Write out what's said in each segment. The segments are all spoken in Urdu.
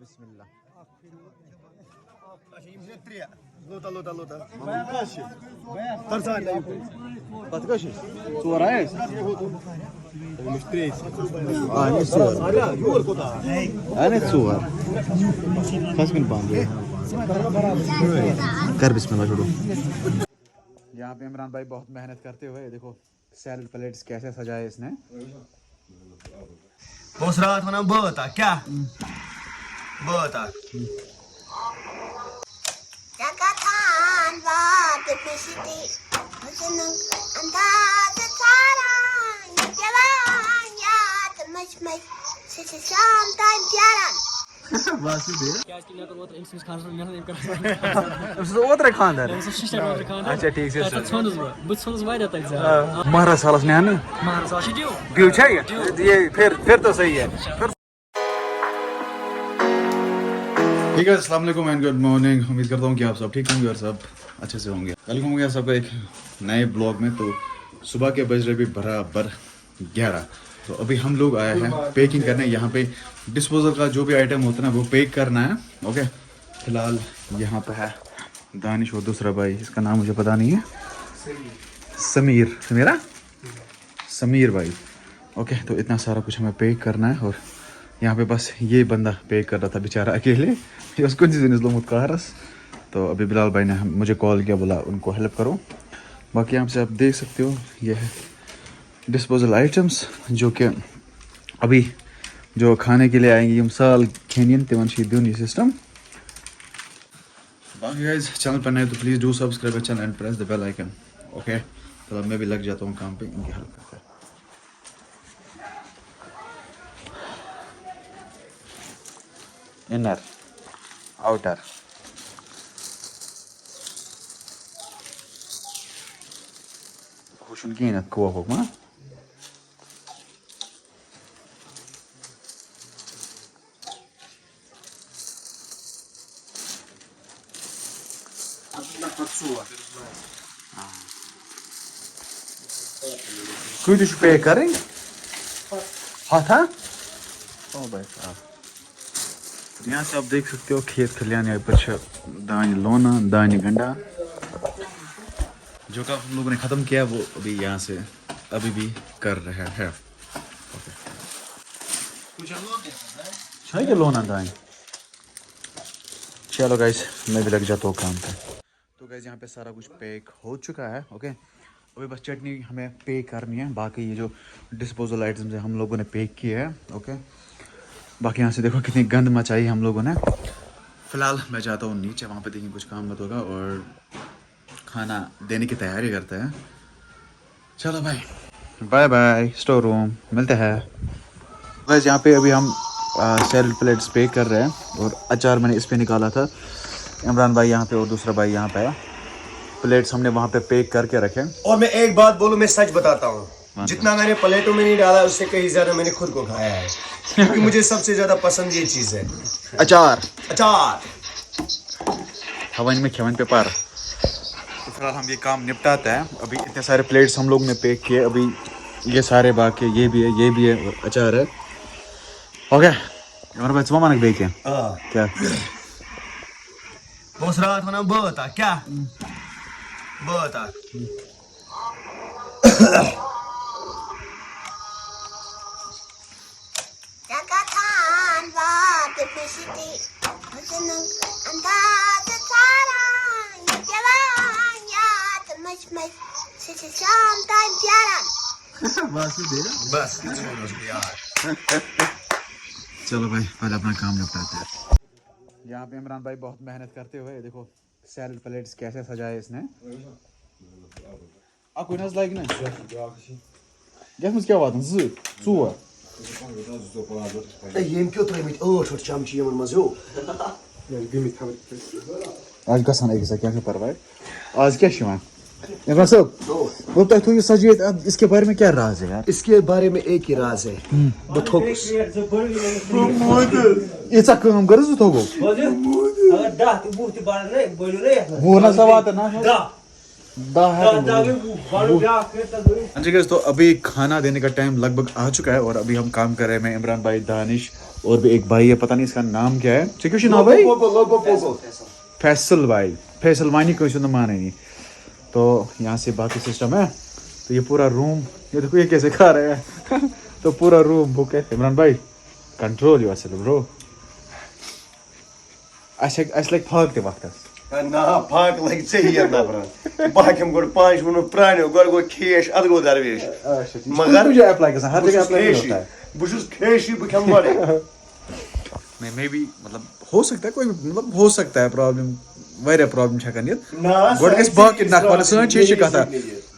بسم الله. کر بسم اللہ چھوڑو. یہاں پہ عمران بھائی بہت محنت کرتے ہوئے دیکھو سیلڈ پلیٹس کیسے سجائے اس نے. بہت رات ہونا بہت کیا بہت اوترے خاندار اچھا ٹھیک سے مہراز سالس نیا ڈیو یہ پھر تو صحیح ہے. ٹھیک ہے. السلام علیکم اینڈ گڈ مارننگ. امید کرتا ہوں کہ آپ سب ٹھیک ہوں گے اور سب اچھے سے ہوں گے. ویلکم ہو گیا سب کا ایک نئے بلاگ میں. تو صبح کے بج رہے بھی برابر 11. تو ابھی ہم لوگ آئے ہیں پیکنگ کرنے. یہاں پہ ڈسپوزل کا جو بھی آئٹم ہوتا ہے نا وہ پیک کرنا ہے. اوکے فی الحال یہاں پہ ہے دانش اور دوسرا بھائی, اس کا نام مجھے پتا نہیں ہے, سمیر بھائی. اوکے تو اتنا سارا کچھ ہمیں پیک کرنا ہے. اور یہاں پہ بس یہ بندہ پیک کر رہا تھا بیچارہ اکیلے, اس کو لومت کارس. تو ابھی بلال بھائی نے مجھے کال کیا, بولا ان کو ہیلپ کرو. باقی یہاں سے آپ دیکھ سکتے ہو یہ ہے ڈسپوزل آئٹمس جو کہ ابھی جو کھانے کے لیے آئیں گے مثال کھینین تمن دیون یہ سسٹم. باقی گائز چینل پر نئے تو please do subscribe channel and press the bell icon. Okay تو اب میں بھی لگ جاتا ہوں کام پہ ان کی ہیلپ کرتا ہے. انر آؤٹر خوشن کہین کو ہوک ما کۭتِس چھُ پے کَرٕنۍ 100 او بھائی صاحب. یہاں سے آپ دیکھ سکتے ہو کھیت کھلیان. یہاں پر دانہ لونا دانہ گنڈا جو کام ہم لوگوں نے ختم کیا وہ ابھی یہاں سے ابھی بھی کر رہا ہے. لونا دانہ. چلو گائز میں بھی لگ جاتا ہوں کام پہ. تو گائز یہاں پہ سارا کچھ پیک ہو چکا ہے. اوکے ابھی بس چٹنی ہمیں پیک کرنی ہے. باقی یہ جو ڈسپوزل آئٹمس ہیں ہم لوگوں نے پیک کیے ہیں. اوکے باقی یہاں سے دیکھو کتنی گند مچائی ہم لوگوں نے. فی الحال میں جاتا ہوں نیچے, وہاں پہ دیکھیں کچھ کام مت ہوگا اور کھانا دینے کی تیاری کرتے ہیں. چلو بھائی بائے بائے اسٹور روم ملتے ہیں. بس یہاں پہ ابھی ہم سیلڈ پلیٹس پیک کر رہے ہیں. اور اچار میں نے اس پہ نکالا تھا. عمران بھائی یہاں پہ اور دوسرا بھائی یہاں پہ ہے. پلیٹس ہم نے وہاں پہ پیک کر کے رکھے. اور میں ایک بات بولوں, میں سچ بتاتا ہوں, جتنا میں نے پلیٹوں میں نہیں ڈالا اس سے کہیں زیادہ میں نے خود کو کھایا ہے, کیونکہ مجھے سب سے زیادہ پسند یہ چیز ہے اچار. ہون میں کھون پہ پر. تو فی الحال ہم یہ کام نپٹاتے ہیں. ابھی اتنے سارے پلیٹس ہم لوگ نے پیک کیے. ابھی یہ سارے باقی یہ بھی ہے اور اچار ہے. اوکے عمر بھائی ژٕ ما وَنکھ بیٚیہِ کینٛہہ کیٛاہ بہت رات ہونا بہت کیا بہت بس چلو بھائی پہلے اپنا کام نپٹاتے ہیں. یہاں پہ عمران بھائی بہت محنت کرتے ہوئے دیکھو سیلڈ پلیٹس کیسے سجائے اس نے. اکوئی نہ لگہِ نا یتھ منٛز کیٛاہ واتان 2 4 ییٚمۍ کیو ترٛٲیمٕتۍ 8 چمچہِ یِمن منٛز ہیو آج گژھان أکِس کیٛاہ چھُ پرواے. آز کیٛاہ چھُ یِوان عمران صٲب وہ تۄہہِ تھوٚو یہِ سجٲیِتھ اس کے بارے میں کیا راز ہے یار. اس کے بارے میں ایک ہی راز ہے, بہٕ تھوٚکُس ییٖژاہ کٲم کٔرٕس ژٕ تھوٚکُکھ 10 تہٕ 20 تہِ بڑن 10 نسا واتان نا ہاں جی گائز، تو ابھی کھانا دینے کا ٹائم لگ بھگ آ چکا ہے اور ابھی ہم کام کر رہے ہیں. میں عمران بھائی، دانش اور بھی ایک بھائی ہے، پتہ نہیں اس کا نام کیا ہے. چکوشی نام بھائی فیصل بھائی، فیصل وانی کوئی سن مانے نہیں. تو یہاں سے باقی سسٹم ہے. تو یہ پورا روم، یہ دیکھو یہ کیسے کھا رہے ہیں. تو پورا روم بک ہے. عمران بھائی کنٹرول یور سیلف برو. اَسہِ لگہِ پھاک تہِ وقتس. نا پھاک لگہِ ژےٚ نفرن بہٕ ہٮ۪کہٕ گۄڈٕ 5 مِنٹ پرٛانیو گۄڈٕ گوٚو کھیش اَدٕ گوٚو درویش مگر بہٕ چھُس کھیشی بہٕ کھٮ۪مہٕ گۄڈے. میں بھی مطلب ہو سکتا ہے کوئی مطلب ہو سکتا ہے پرابلم، واریاہ پرابلم چھِ ہٮ۪کان یِتھ. گۄڈٕ گژھِ باقٕے نفر سٲنۍ چھِ یہِ کتھا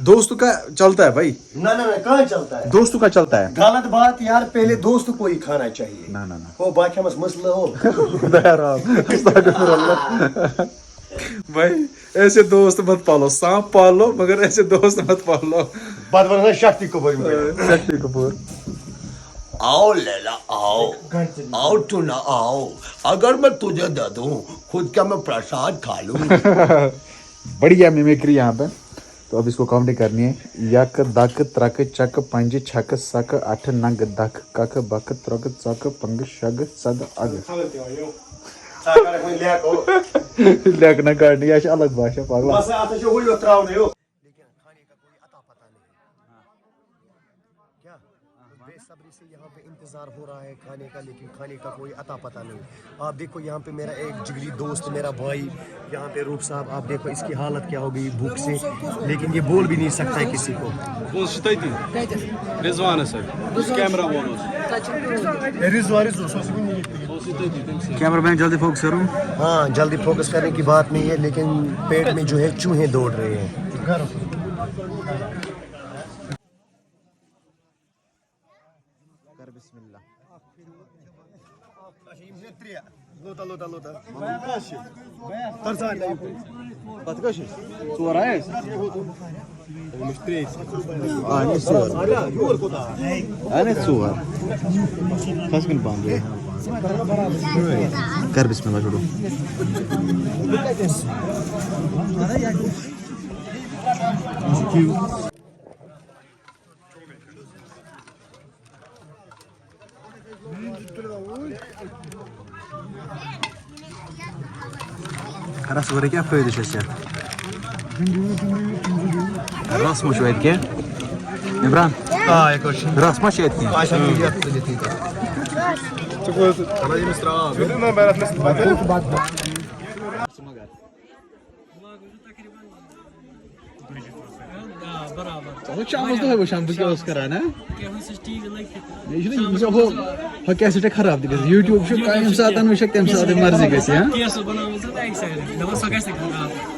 دوستوں کا چلتا ہے بھائی. نہ کہاں چلتا ہے، دوستوں کا چلتا ہے. غلط بات یار، پہلے دوست کو ہی کھانا چاہیے. نہ ہو باقی ہمس مسئلہ ہو خدا رام استغفر اللہ. بھائی ایسے دوست مت پالو، سانپ پالو مگر ایسے دوست مت پالو. پتہٕ ونان شکتی کپوور شکتی کپور. آؤ لیلا آؤ ٹونا آؤ، اگر میں تجھے دے دوں خود کیا میں پرساد کھا لوں. بڑھیا میمیکری یہاں پہ. تو اب اس کو کاؤنٹنگ کرنی ہے. یک دک ترک چک پنج چھک سک اٹھ نگ دک کک بک ترک ژک پنگ شگ سد اگ. لیکنا کڑنی یہ الگ بھاشا پاگل. یہاں پہ انتظار ہو رہا ہے کھانے کا، لیکن کھانے کا کوئی عطا پتہ نہیں. آپ دیکھو یہاں پہ میرا ایک جگری دوست، میرا بھائی یہاں پہ روپ صاحب، آپ دیکھو اس کی حالت کیا ہو گئی بھوک سے، لیکن یہ بول بھی نہیں سکتا ہے کسی کو. کیمرہ مین جلدی فوکس کروں. ہاں جلدی فوکس کرنے کی بات نہیں ہے، لیکن پیٹ میں جو ہے چوہے دوڑ رہے ہیں. بسم اللہ. پتہ کش ژور آیس ژور کس کن بند کر بسم اللہ شروع. رس ورے کیا فٲیدٕ چھُ اَسہِ یتھ؟ رس ما چھُ اَتہِ کینٛہہ؟ عمران رس ما چھُ اَتہِ کینٛہہ؟ شامس دۄہے وٕچھان بہٕ کیٛاہ اوسُس کران. ہُہ کیسٹ خراب تہِ گژھِ. یوٗٹیوٗب چھُ ییٚمہِ ساتہٕ وٕچھکھ تَمہِ ساتہٕ مرضی گژھِ.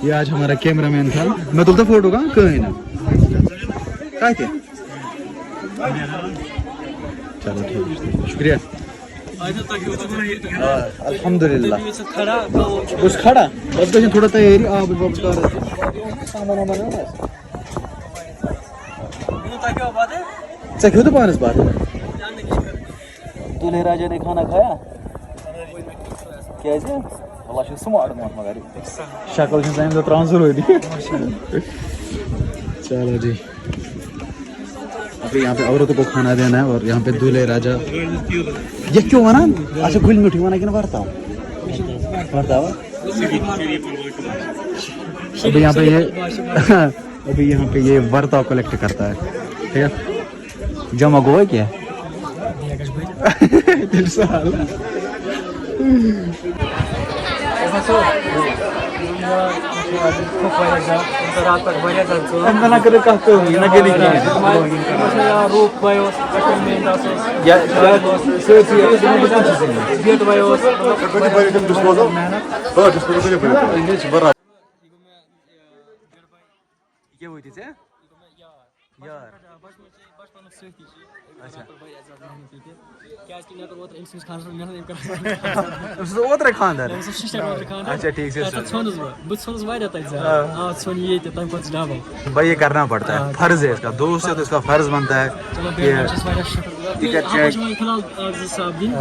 یہ آج ہمارا کیمرہ مین تھا. میں تُلتا فوٹو کا کٕہٕنۍ نہٕ کتہِ. چلو ٹھیٖک، شُکریہ. الحمدُاللہ بہٕ چھُس کھڑا، بس گژھِ تھوڑا تیٲری آبٕچ واپس کر سامان وامان ژےٚ کھیوٚو پانس بتہٕ؟ دُلہے راجا نے کھانا کھایا کیازِ؟ واللہ چھُ سمارٹ مگر شکل چھِ تَمہِ دۄہ ترٛاوان ضروٗری. چلو جی، ابھی یہاں پہ عورتوں کو کھانا دینا ہے اور یہاں پہ دولہے راجا یہ کیوں ونان اچھا گل میٹھی ونان کن ورتاو ابھی یہاں پہ یہ ابھی یہاں پہ یہ ورتاو کلیکٹ کرتا ہے. ٹھیک ہے، جمع گوا کیا اوترے خاندر. اچھا ٹھیک سے بھائی یہ کرنا پڑتا ہے، فرض ہے اس کا. دوست ہے تو اس کا فرض بنتا ہے. ticket check. Hapajman final zı sabdin.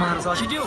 Maharaja diyor.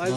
Ay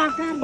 taklar.